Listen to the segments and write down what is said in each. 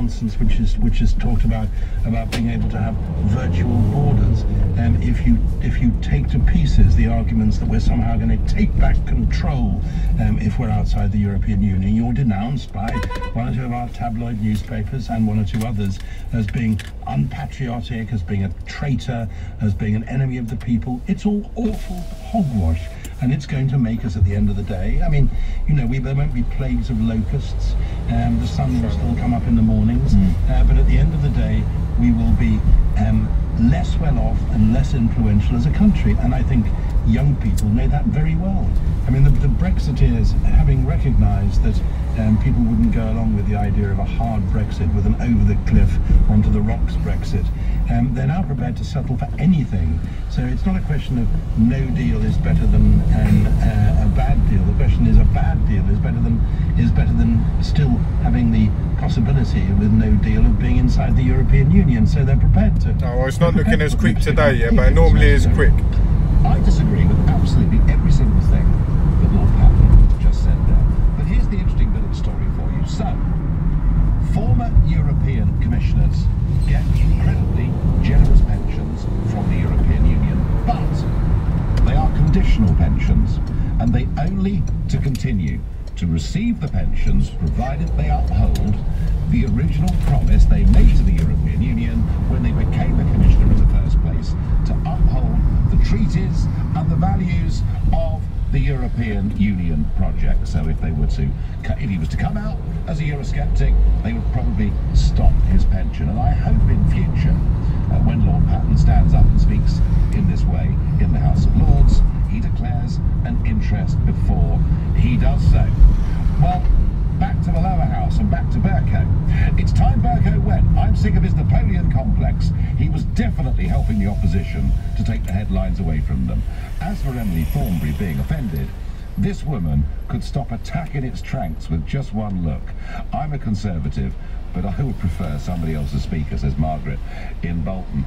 nonsense which is talked about being able to have virtual borders. If you take to pieces the arguments that we're somehow going to take back control if we're outside the European Union, you're denounced by one or two of our tabloid newspapers and one or two others as being unpatriotic, as being a traitor, as being an enemy of the people. It's all awful hogwash, and it's going to make us, at the end of the day, I mean, you know, there won't be plagues of locusts, the sun will still come up in the mornings, but at the end of the day, we will be less well off and less influential as a country, and I think young people know that very well. I mean, the Brexiteers, having recognised that people wouldn't go along with the idea of a hard Brexit with an over-the-cliff, onto-the-rocks Brexit, they're now prepared to settle for anything. So it's not a question of no deal is better than a bad deal. The question is, a bad deal is better than still having the possibility with no deal of being inside the European Union. So they're prepared to. Oh, well, it's not looking as quick today, yeah, but it normally is quick. I disagree with absolutely every single thing that Lord Patton just said there. But here's the interesting bit of the story for you. So, former European commissioners get incredibly generous pensions from the European Union, but they are conditional pensions, and they only to continue to receive the pensions provided they uphold the original promise they made to the European Union when they became a commissioner in the first place, to uphold the treaties and the values of the European Union project. So if he was to come out as a Eurosceptic, they would probably stop his pension. And I hope in future, when Lord Patton stands up and speaks in this way in the House of Lords, he declares an interest before he does so. Well, back to the lower house and back to Bercow. It's time Bercow went. I'm sick of his Napoleon complex. He was definitely helping the opposition to take the headlines away from them. As for Emily Thornberry being offended, this woman could stop attack in its tracks with just one look. I'm a Conservative, but I would prefer somebody else to speak, says Margaret in Bolton.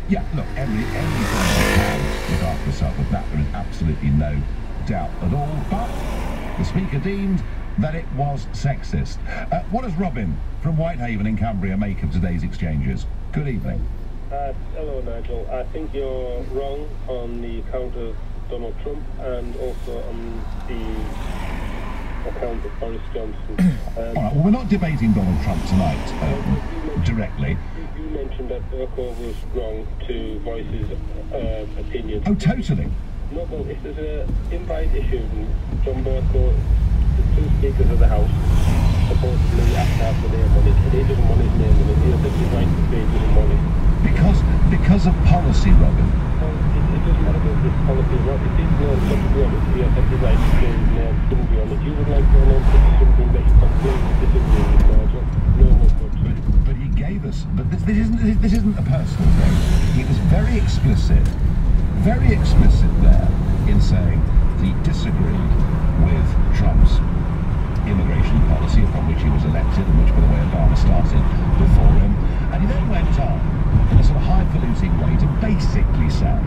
Yeah, look, Emily Thornberry can look after herself, of that there is absolutely no doubt at all, but the Speaker deemed that it was sexist. What does Robin from Whitehaven in Cumbria make of today's exchanges? Good evening. Hello, Nigel. I think you're wrong on the account of Donald Trump and also on the account of Boris Johnson. All right, well, we're not debating Donald Trump tonight directly. You mentioned that Bercow was wrong to voice his opinion. Oh, totally. No, well, if there's an invite issue, John Bercow, the two speakers of the House supposedly have to have the name on it, and he doesn't want his name on it. He has every right to say he doesn't want it. Because of policy, Robin. Well, it doesn't matter about this policy. What if he's known not to be on it, he has every right to say his name shouldn't be on it. You would like to know something that you completely disagree with, Nigel. No one would. But he gave us. But this isn't a personal thing. He was very explicit there in saying that he disagreed with Trump's immigration policy, upon which he was elected and which, by the way, Obama started before him. And he then went on in a sort of highfalutin way to basically say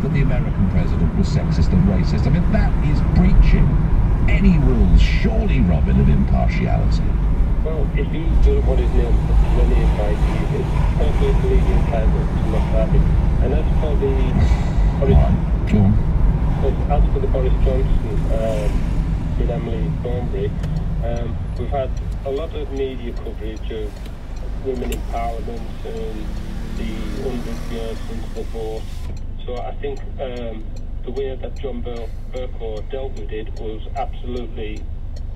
that the American president was sexist and racist. I mean, that is breaching any rules, surely, Robin, of impartiality. Well, if he doesn't want his name put to any invite, it's perfectly entitled to not have it. And as for the Boris Johnson with Emily Thornberry, we've had a lot of media coverage of women empowerment and the 100 years since the vote. So I think the way that John Bercow dealt with it was absolutely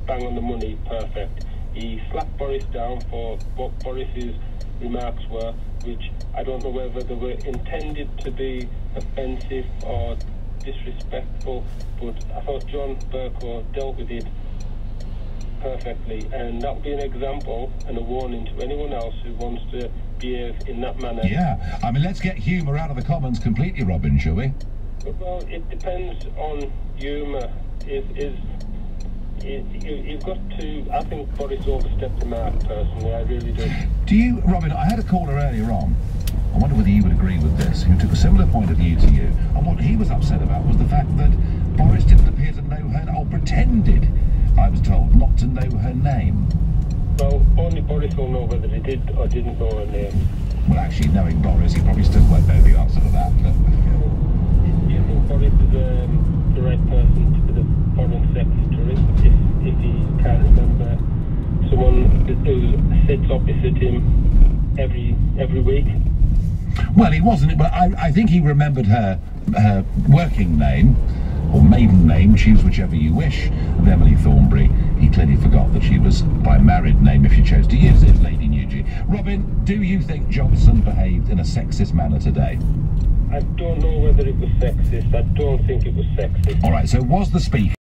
bang on the money, perfect. He slapped Boris down for what Boris's remarks were, which I don't know whether they were intended to be offensive or disrespectful, but I thought John Bercow dealt with it perfectly, and that would be an example and a warning to anyone else who wants to behave in that manner. Yeah, I mean, let's get humour out of the Commons completely, Robin, shall we? Well, it depends on humour. You've got to, I think Boris overstepped the mark, personally, I really do. Do you, Robin, I had a caller earlier on, I wonder whether you would agree with this, who took a similar point of view to you, and what he was upset about was the fact that Boris didn't appear to know her, or pretended, I was told, not to know her name. Well, only Boris will know whether he did or didn't know her name. Well, actually, knowing Boris, he probably still won't know the answer to that. But Do you think Boris is the right person to be the foreign secretary if he can't remember someone who sits opposite him every week? well, he wasn't. But I think he remembered her working name or maiden name, choose whichever you wish, of Emily Thornberry. He clearly forgot that she was by married name if she chose to use it, Lady Nugent. Robin, do you think Johnson behaved in a sexist manner today? I don't know whether it was sexist. I don't think it was sexist. All right, so was the speaker